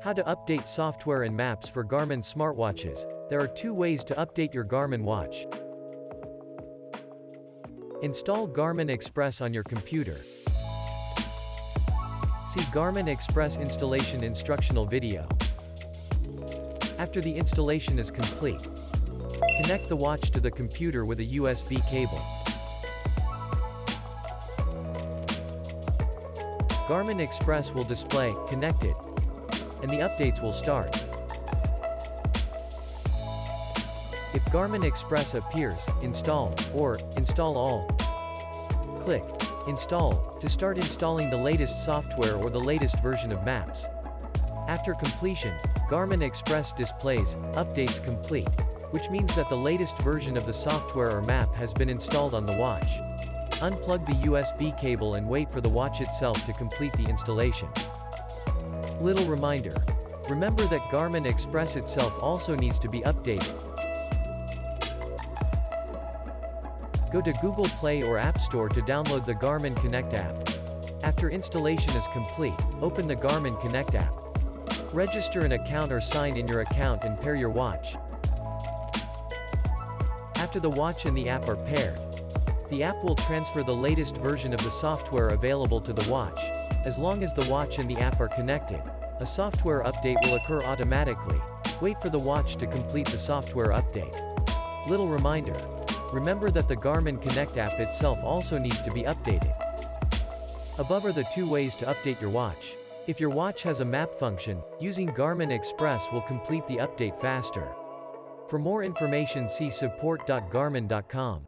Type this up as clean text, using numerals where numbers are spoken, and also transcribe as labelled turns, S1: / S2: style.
S1: How to update software and maps for Garmin smartwatches. There are two ways to update your Garmin watch. Install Garmin Express on your computer. See Garmin Express installation instructional video. After the installation is complete, connect the watch to the computer with a USB cable. Garmin Express will display "Connected," and the updates will start. If Garmin Express appears, "Install," or "Install all," click "Install" to start installing the latest software or the latest version of maps. After completion, Garmin Express displays "Updates complete," which means that the latest version of the software or map has been installed on the watch. Unplug the USB cable and wait for the watch itself to complete the installation. Little reminder. Remember that Garmin Express itself also needs to be updated. Go to Google Play or App Store to download the Garmin Connect app. After installation is complete, open the Garmin Connect app. Register an account or sign in your account and pair your watch. After the watch and the app are paired, the app will transfer the latest version of the software available to the watch. As long as the watch and the app are connected, a software update will occur automatically. Wait for the watch to complete the software update. Little reminder. Remember that the Garmin Connect app itself also needs to be updated. Above are the two ways to update your watch. If your watch has a map function, using Garmin Express will complete the update faster. For more information, see support.garmin.com.